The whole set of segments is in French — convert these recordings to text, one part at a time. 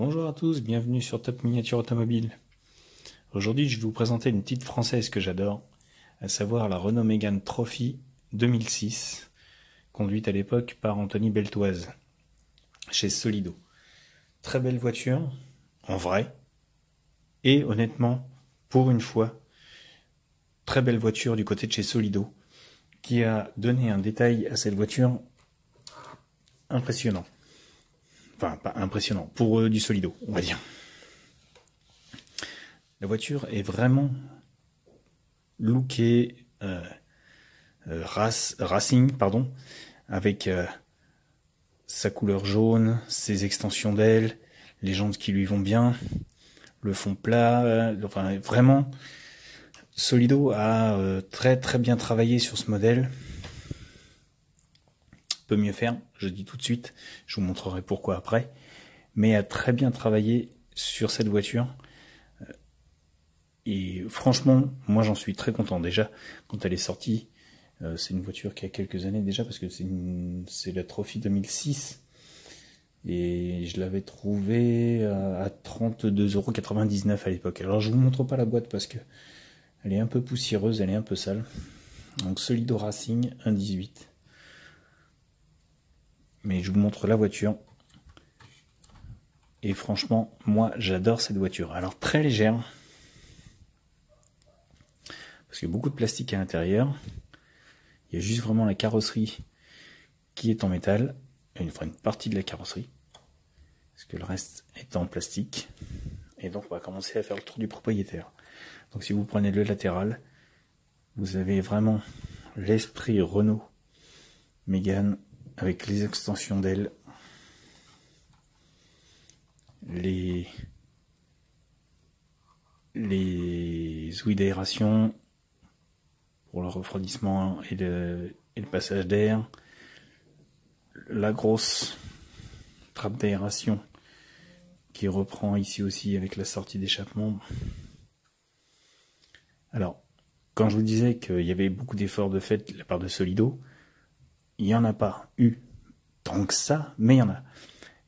Bonjour à tous, bienvenue sur Top Miniature Automobile. Aujourd'hui, je vais vous présenter une petite française que j'adore, à savoir la Renault Mégane Trophy 2006, conduite à l'époque par Anthony Beltoise, chez Solido. Très belle voiture, en vrai, et honnêtement, pour une fois, très belle voiture du côté de chez Solido, qui a donné un détail à cette voiture impressionnant. Enfin, pas impressionnant, pour du Solido, on va dire. La voiture est vraiment lookée racing, pardon, avec sa couleur jaune, ses extensions d'ailes, les jantes qui lui vont bien, le fond plat, enfin vraiment, Solido a très bien travaillé sur ce modèle. Peut mieux faire, je dis tout de suite, je vous montrerai pourquoi après, mais a très bien travaillé sur cette voiture. Et franchement, moi j'en suis très content. Déjà, quand elle est sortie, c'est une voiture qui a quelques années déjà, parce que c'est la Trophy 2006. Et je l'avais trouvée à 32,99 € à l'époque. Alors je vous montre pas la boîte parce que elle est un peu poussiéreuse, elle est un peu sale. Donc Solido Racing 1.18. Mais je vous montre la voiture. Et franchement, moi j'adore cette voiture. Alors très légère, parce qu'il y a beaucoup de plastique à l'intérieur. Il y a juste vraiment la carrosserie qui est en métal. Enfin, une partie de la carrosserie. Parce que le reste est en plastique. Et donc on va commencer à faire le tour du propriétaire. Donc si vous prenez le latéral, vous avez vraiment l'esprit Renault Mégane avec les extensions d'ailes, les ouïes d'aération pour le refroidissement et le passage d'air, la grosse trappe d'aération qui reprend ici aussi avec la sortie d'échappement. Alors, quand je vous disais qu'il y avait beaucoup d'efforts de fait de la part de Solido, il n'y en a pas eu tant que ça, mais il y en a.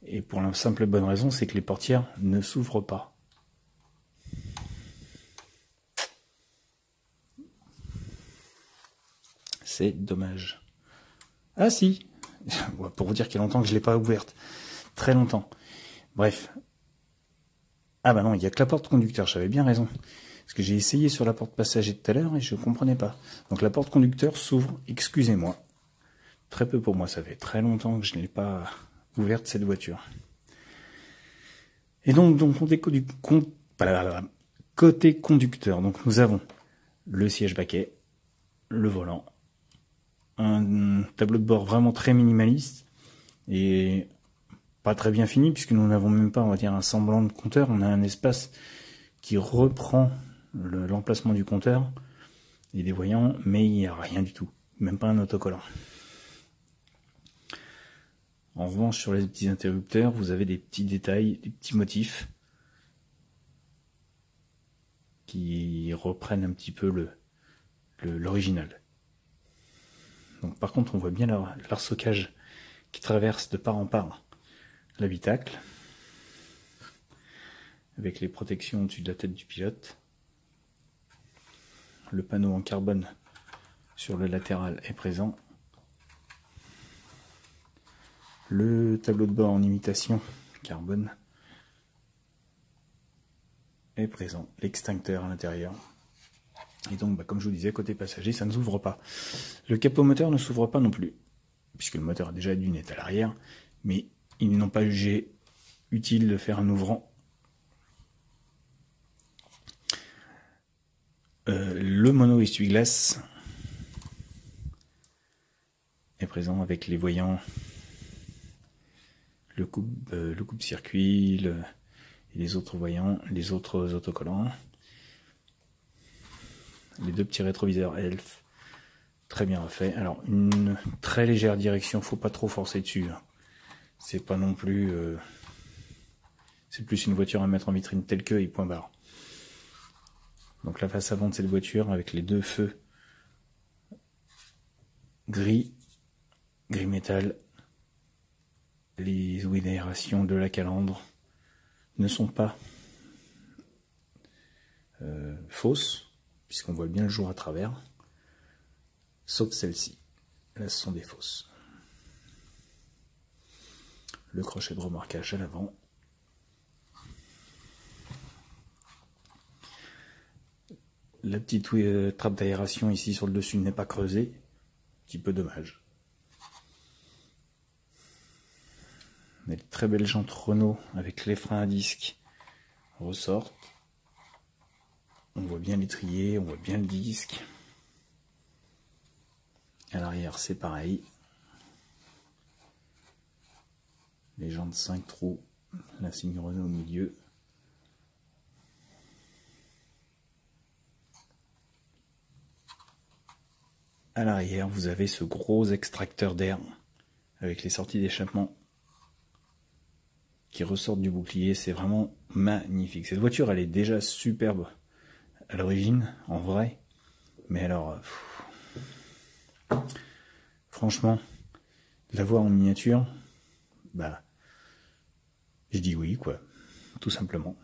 Et pour la simple et bonne raison, c'est que les portières ne s'ouvrent pas. C'est dommage. Ah si, pour vous dire qu'il y a longtemps que je ne l'ai pas ouverte. Très longtemps. Bref. Ah bah non, il n'y a que la porte conducteur, j'avais bien raison. Parce que j'ai essayé sur la porte passager tout à l'heure et je ne comprenais pas. Donc la porte conducteur s'ouvre, excusez-moi. Très peu pour moi, ça fait très longtemps que je n'ai pas ouverte cette voiture. Et donc côté conducteur, donc nous avons le siège baquet, le volant, un tableau de bord vraiment très minimaliste et pas très bien fini puisque nous n'avons même pas, on va dire, un semblant de compteur. On a un espace qui reprend l'emplacement du compteur et des voyants, mais il n'y a rien du tout, même pas un autocollant. En revanche, sur les petits interrupteurs, vous avez des petits détails, des petits motifs qui reprennent un petit peu l'original. Donc par contre, on voit bien l'arceaucage qui traverse de part en part l'habitacle, avec les protections au-dessus de la tête du pilote. Le panneau en carbone sur le latéral est présent. Le tableau de bord en imitation carbone est présent. L'extincteur à l'intérieur. Et donc, comme je vous disais, côté passager, ça ne s'ouvre pas. Le capot moteur ne s'ouvre pas non plus, puisque le moteur a déjà d'une est à l'arrière, mais ils n'ont pas jugé utile de faire un ouvrant. Le mono essuie-glace est présent avec les voyants, le coupe-circuit et les autres voyants, les autres autocollants, les deux petits rétroviseurs ELF, très bien refait. Alors une très légère direction, faut pas trop forcer dessus. C'est pas non plus, c'est plus une voiture à mettre en vitrine telle que et point barre. Donc la face avant de cette voiture avec les deux feux gris métal, les ouïes d'aération de la calandre, ne sont pas fausses, puisqu'on voit bien le jour à travers, sauf celle-ci. Là, ce sont des fausses. Le crochet de remorquage à l'avant. La petite trappe d'aération ici sur le dessus n'est pas creusée, un petit peu dommage. On a de très belles jantes Renault avec les freins à disque ressortent. On voit bien l'étrier, on voit bien le disque. À l'arrière c'est pareil. Les jantes 5 trous, l'insigne Renault au milieu. À l'arrière, vous avez ce gros extracteur d'air avec les sorties d'échappement qui ressortent du bouclier. C'est vraiment magnifique. Cette voiture, elle est déjà superbe à l'origine, en vrai. Mais alors, franchement, la voir en miniature, bah, je dis oui, quoi, tout simplement.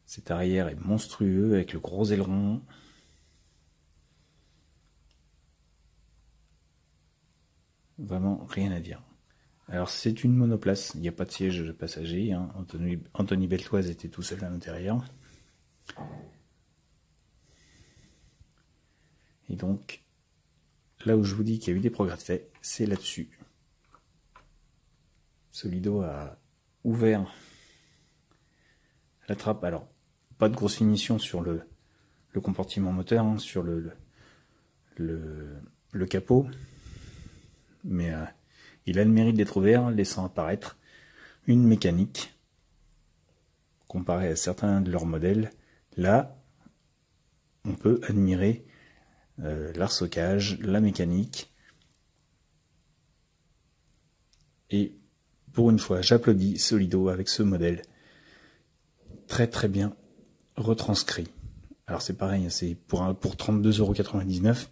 Cet arrière est monstrueux avec le gros aileron. Vraiment rien à dire. Alors c'est une monoplace, il n'y a pas de siège passager. Hein. Anthony Beltoise était tout seul à l'intérieur. Et donc, là où je vous dis qu'il y a eu des progrès de fait, c'est là-dessus. Solido a ouvert la trappe. Alors, pas de grosse finition sur le compartiment moteur, hein, sur le capot. Mais il a le mérite d'être ouvert, laissant apparaître une mécanique comparée à certains de leurs modèles. Là, on peut admirer l'arceaucage, la mécanique. Et pour une fois, j'applaudis Solido avec ce modèle très très bien retranscrit. Alors c'est pareil, c'est pour 32,99 €.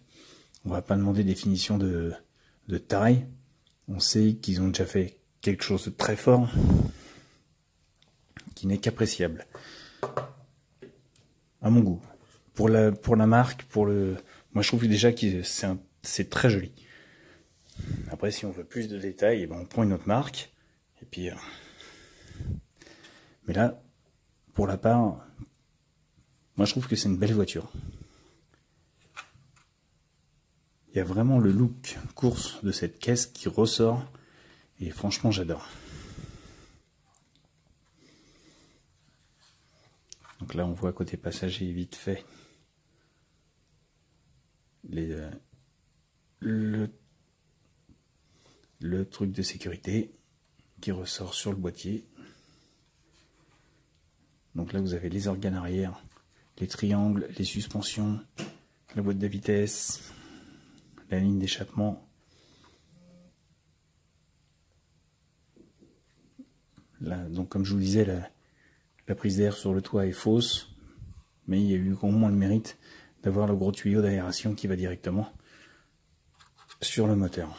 On va pas demander des finitions de taille. On sait qu'ils ont déjà fait quelque chose de très fort qui n'est qu'appréciable à mon goût. Pour la marque, moi je trouve déjà que c'est très joli. Après, si on veut plus de détails, on prend une autre marque. Et puis, mais là, pour la part, moi je trouve que c'est une belle voiture. Il y a vraiment le look course de cette caisse qui ressort. Et franchement, j'adore. Donc là, on voit côté passager vite fait le truc de sécurité qui ressort sur le boîtier. Donc là, vous avez les organes arrière, les triangles, les suspensions, la boîte de vitesse, la ligne d'échappement. Là, donc comme je vous disais, la prise d'air sur le toit est fausse, mais il y a eu au moins le mérite d'avoir le gros tuyau d'aération qui va directement sur le moteur.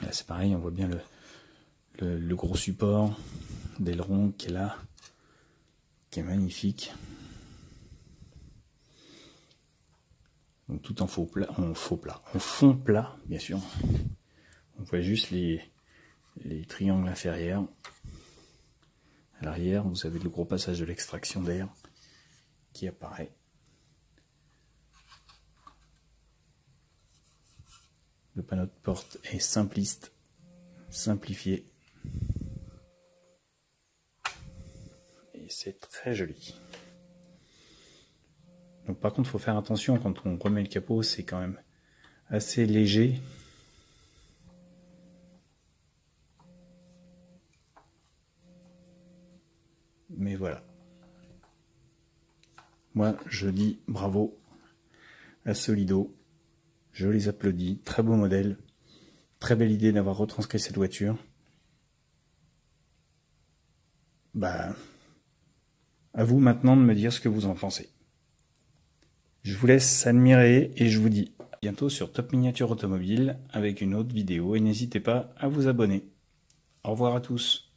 Là c'est pareil, on voit bien le gros support d'aileron qui est là, qui est magnifique. Donc tout en fond plat, bien sûr. On voit juste les triangles inférieurs. À l'arrière, vous avez le gros passage de l'extraction d'air qui apparaît. Le panneau de porte est simpliste, simplifié. Et c'est très joli. Donc par contre, il faut faire attention quand on remet le capot, c'est quand même assez léger. Mais voilà. Moi, je dis bravo à Solido. Je les applaudis. Très beau modèle. Très belle idée d'avoir retranscrit cette voiture. Bah, à vous maintenant de me dire ce que vous en pensez. Je vous laisse admirer et je vous dis Bientôt sur Top Miniature Automobile avec une autre vidéo et n'hésitez pas à vous abonner. Au revoir à tous.